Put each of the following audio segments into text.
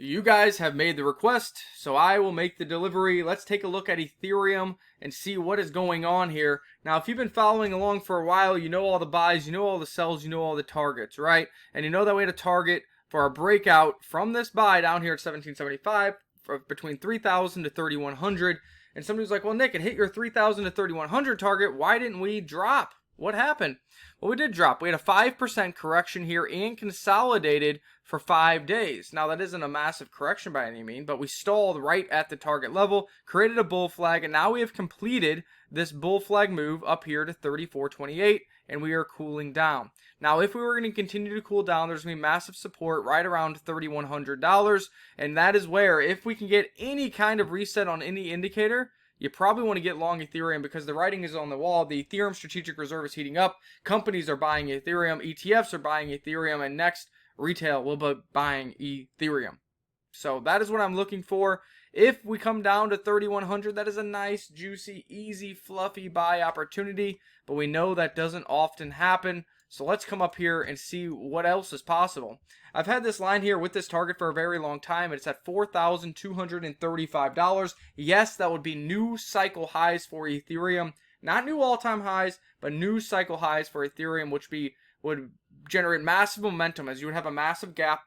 You guys have made the request, so I will make the delivery. Let's take a look at Ethereum and see what is going on here. Now, if you've been following along for a while, you know all the buys, you know all the sells, you know all the targets, right? And you know that we had a target for our breakout from this buy down here at 1775 for between 3,000 to 3,100. And somebody's like, well, Nick, it hit your 3,000 to 3,100 target. Why didn't we drop? What happened? Well, we did drop. We had a 5% correction here and consolidated for 5 days. Now, that isn't a massive correction by any means, but we stalled right at the target level, created a bull flag, and now we have completed this bull flag move up here to 34.28, and we are cooling down. Now, if we were going to continue to cool down, there's going to be massive support right around $3,100, and that is where, if we can get any kind of reset on any indicator, you probably want to get long Ethereum because the writing is on the wall. The Ethereum strategic reserve is heating up. Companies are buying Ethereum. ETFs are buying Ethereum. And next, retail will be buying Ethereum. So that is what I'm looking for. If we come down to 3,100, that is a nice, juicy, easy, fluffy buy opportunity. But we know that doesn't often happen. So let's come up here and see what else is possible. I've had this line here with this target for a very long time. It's at $4,235. Yes, that would be new cycle highs for Ethereum. Not new all-time highs, but new cycle highs for Ethereum, which would generate massive momentum as you would have a massive gap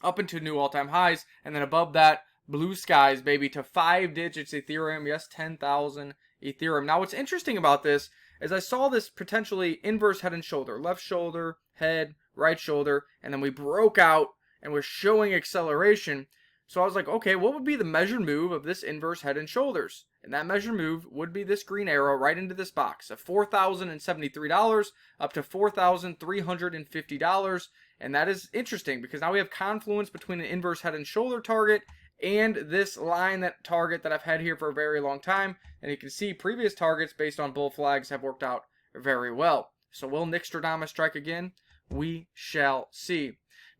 up into new all-time highs. And then above that, blue skies, baby, to 5 digits Ethereum. Yes, 10,000 Ethereum. Now, what's interesting about this is I saw this potentially inverse head and shoulder, left shoulder, head, right shoulder, and then we broke out and we're showing acceleration. So I was like, okay, what would be the measured move of this inverse head and shoulders? And that measured move would be this green arrow right into this box of $4,073 up to $4,350. And that is interesting because now we have confluence between an inverse head and shoulder target and this line, that target that I've had here for a very long time. And you can see previous targets based on bull flags have worked out very well. So will Nickstradamus strike again? We shall see.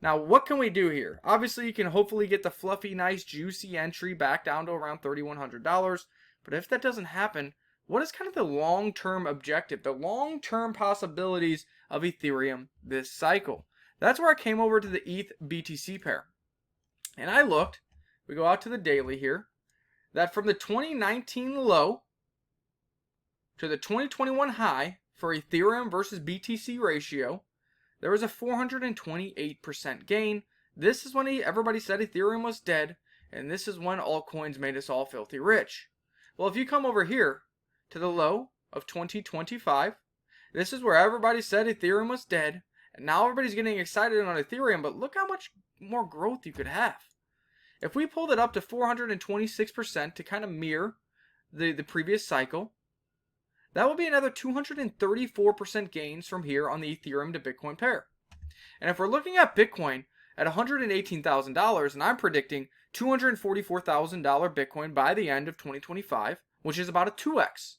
Now, what can we do here? Obviously, you can hopefully get the fluffy, nice, juicy entry back down to around $3,100. But if that doesn't happen, what is kind of the long-term objective, the long-term possibilities of Ethereum this cycle? That's where I came over to the ETH BTC pair. And I looked. We go out to the daily here, that from the 2019 low to the 2021 high for Ethereum versus BTC ratio, there was a 428% gain. This is when everybody said Ethereum was dead, and this is when altcoins made us all filthy rich. Well, if you come over here to the low of 2025, this is where everybody said Ethereum was dead, and now everybody's getting excited on Ethereum, but look how much more growth you could have. If we pulled it up to 426% to kind of mirror the previous cycle, that would be another 234% gains from here on the Ethereum to Bitcoin pair. And if we're looking at Bitcoin at $118,000, and I'm predicting $244,000 Bitcoin by the end of 2025, which is about a 2x.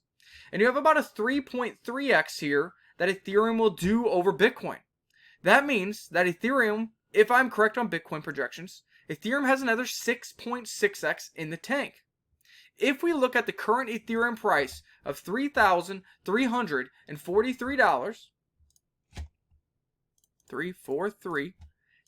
And you have about a 3.3x here that Ethereum will do over Bitcoin. That means that Ethereum, if I'm correct on Bitcoin projections, Ethereum has another 6.6x in the tank. If we look at the current Ethereum price of $3,343, 343,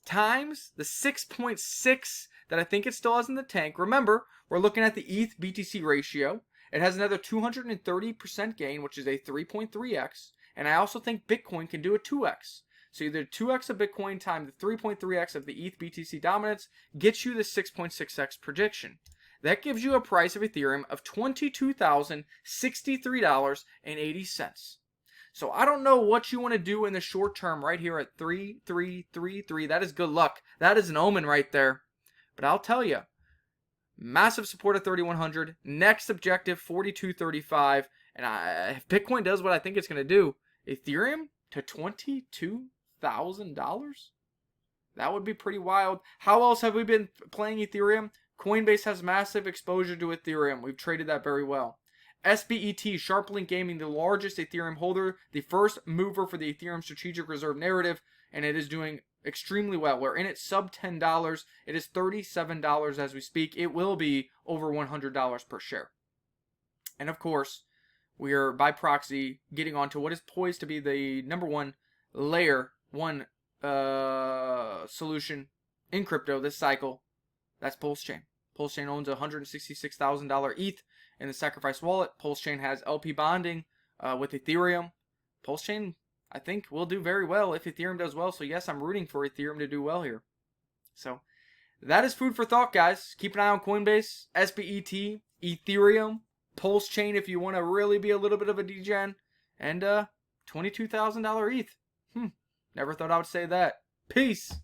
times the 6.6 that I think it still has in the tank. Remember, we're looking at the ETH BTC ratio. It has another 230% gain, which is a 3.3x. And I also think Bitcoin can do a 2x. So either 2x of Bitcoin times the 3.3x of the ETH BTC dominance gets you the 6.6x prediction. That gives you a price of Ethereum of $22,063.80. So I don't know what you want to do in the short term right here at 3,333. That is good luck. That is an omen right there. But I'll tell you, massive support at 3,100. Next objective, 4,235. And if Bitcoin does what I think it's going to do, Ethereum to $22,000? That would be pretty wild. How else have we been playing Ethereum? Coinbase has massive exposure to Ethereum. We've traded that very well. SBET, SharpLink Gaming, the largest Ethereum holder, the first mover for the Ethereum strategic reserve narrative, and it is doing extremely well. We're in it sub $10. It is $37 as we speak. It will be over $100 per share. And of course, we are by proxy getting onto what is poised to be the number one layer one solution in crypto this cycle, That's Pulse Chain. Pulse Chain owns a $166,000 ETH in the Sacrifice wallet. Pulse Chain has LP bonding with Ethereum. Pulse Chain, I think, will do very well if Ethereum does well. So yes, I'm rooting for Ethereum to do well here. So that is food for thought, guys. Keep an eye on Coinbase, SBET, Ethereum, Pulse Chain if you want to really be a little bit of a degen, and $22,000 ETH. Never thought I would say that. Peace.